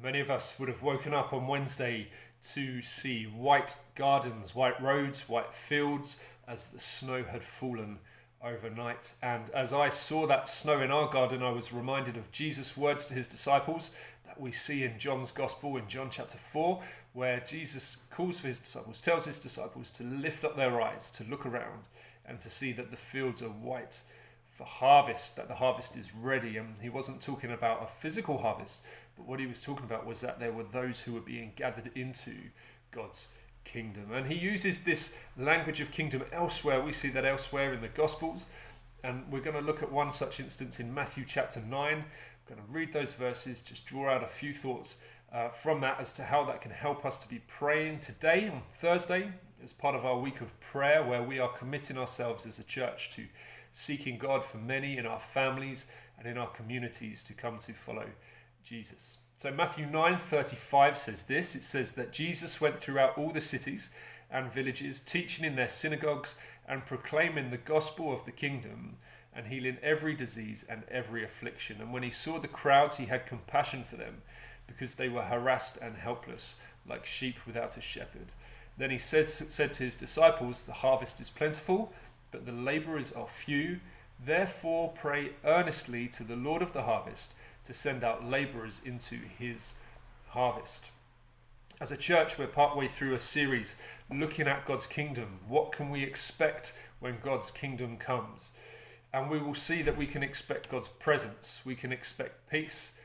Many of us would have woken up on Wednesday to see white gardens, white roads, white fields as the snow had fallen overnight. And as I saw that snow in our garden, I was reminded of Jesus' words to his disciples that we see in John's Gospel in John chapter 4, where Jesus calls for his disciples, tells his disciples to lift up their eyes, to look around and to see that the fields are white for harvest, that the harvest is ready. And he wasn't talking about a physical harvest, but what he was talking about was that there were those who were being gathered into God's kingdom. And he uses this language of kingdom elsewhere. We see that elsewhere in the Gospels. And we're going to look at one such instance in Matthew chapter 9. I'm going to read those verses, just draw out a few thoughts from that as to how that can help us to be praying today on Thursday as part of our week of prayer, where we are committing ourselves as a church to seeking God for many in our families and in our communities to come to follow Jesus. So Matthew 9:35 says this. It says that Jesus went throughout all the cities and villages, teaching in their synagogues and proclaiming the gospel of the kingdom and healing every disease and every affliction. And when he saw the crowds, he had compassion for them because they were harassed and helpless like sheep without a shepherd. Then he said to his disciples, the harvest is plentiful, but the laborers are few. Therefore pray earnestly to the Lord of the harvest to send out laborers into his harvest. As a church, we're partway through a series looking at God's kingdom. What can we expect when God's kingdom comes? And we will see that we can expect God's presence. We can expect peace,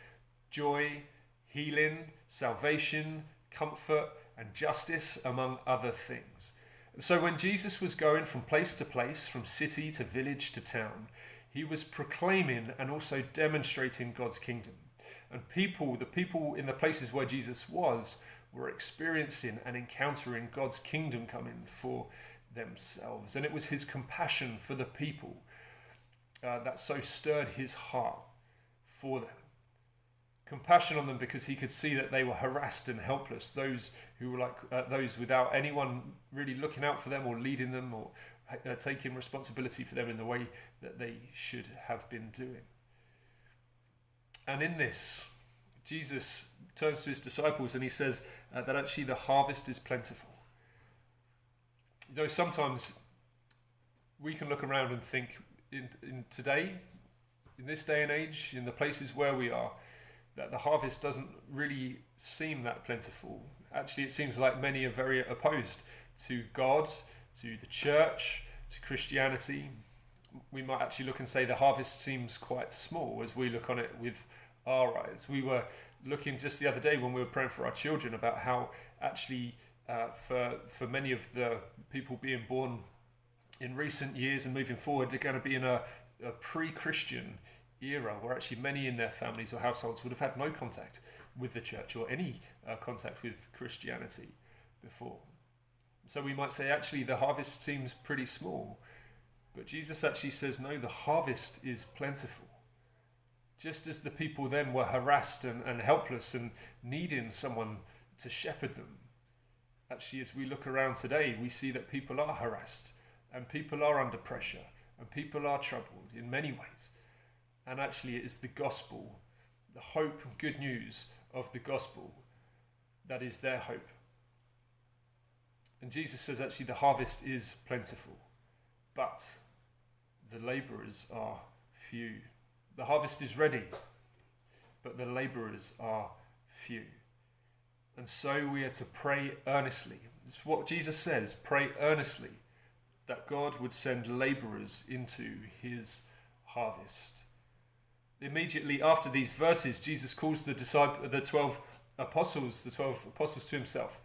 joy, healing, salvation, comfort, and justice, among other things. And so when Jesus was going from place to place, from city to village to town, he was proclaiming and also demonstrating God's kingdom. And the people in the places where Jesus was, were experiencing and encountering God's kingdom coming for themselves. And it was his compassion for the people that so stirred his heart for them. Compassion on them because he could see that they were harassed and helpless, those who were like those without anyone really looking out for them or leading them or taking responsibility for them in the way that they should have been doing. And in this, Jesus turns to his disciples and he says that actually the harvest is plentiful. You know, sometimes we can look around and think in today, in this day and age, in the places where we are, that the harvest doesn't really seem that plentiful. Actually, it seems like many are very opposed to God, to the church, to Christianity. We might actually look and say the harvest seems quite small as we look on it with our eyes. We were looking just the other day when we were praying for our children about how actually for many of the people being born in recent years and moving forward, they're going to be in a pre-Christian era where actually many in their families or households would have had no contact with the church or any contact with Christianity before. So we might say actually the harvest seems pretty small, but Jesus actually says no, the harvest is plentiful. Just as the people then were harassed and helpless and needing someone to shepherd them, actually as we look around today, we see that people are harassed and people are under pressure and people are troubled in many ways. And actually it is the gospel, the hope and good news of the gospel, that is their hope. And Jesus says actually the harvest is plentiful, but the laborers are few. The harvest is ready, but the laborers are few. And so we are to pray earnestly. It's what Jesus says, pray earnestly, that God would send laborers into his harvest. Immediately after these verses, Jesus calls the 12 apostles to himself,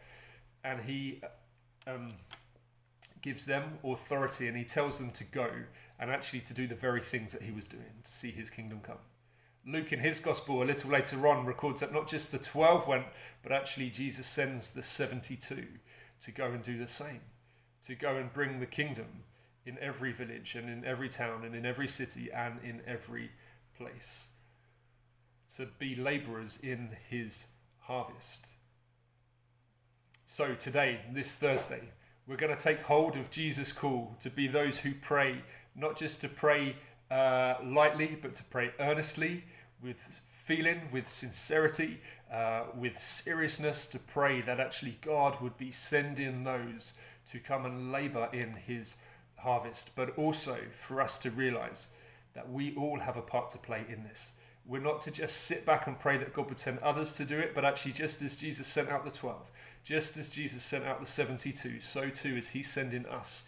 and he gives them authority, and he tells them to go and actually to do the very things that he was doing, to see his kingdom come. Luke in his gospel a little later on records that not just the 12 went, but actually Jesus sends the 72 to go and do the same, to go and bring the kingdom in every village and in every town and in every city and in every place, to be laborers in his harvest. So today, this Thursday, we're going to take hold of Jesus' call to be those who pray, not just to pray lightly, but to pray earnestly, with feeling, with sincerity, with seriousness to pray that actually God would be sending those to come and labour in his harvest, but also for us to realise that we all have a part to play in this. We're not to just sit back and pray that God would send others to do it, but actually just as Jesus sent out the 12, just as Jesus sent out the 72, so too is he sending us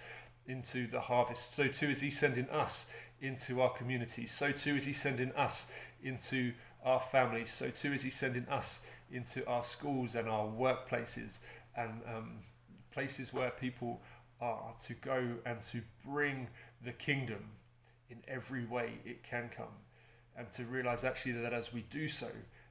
into the harvest. So too is he sending us into our communities. So too is he sending us into our families. So too is he sending us into our schools and our workplaces and places where people are, to go and to bring the kingdom in every way it can come. And to realize actually that as we do so,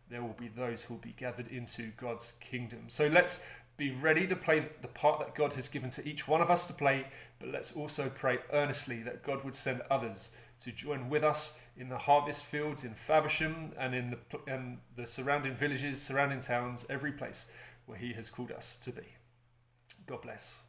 there will be those who will be gathered into God's kingdom. So let's be ready to play the part that God has given to each one of us to play, but let's also pray earnestly that God would send others to join with us in the harvest fields in Faversham and in the surrounding villages, surrounding towns, every place where he has called us to be. God bless.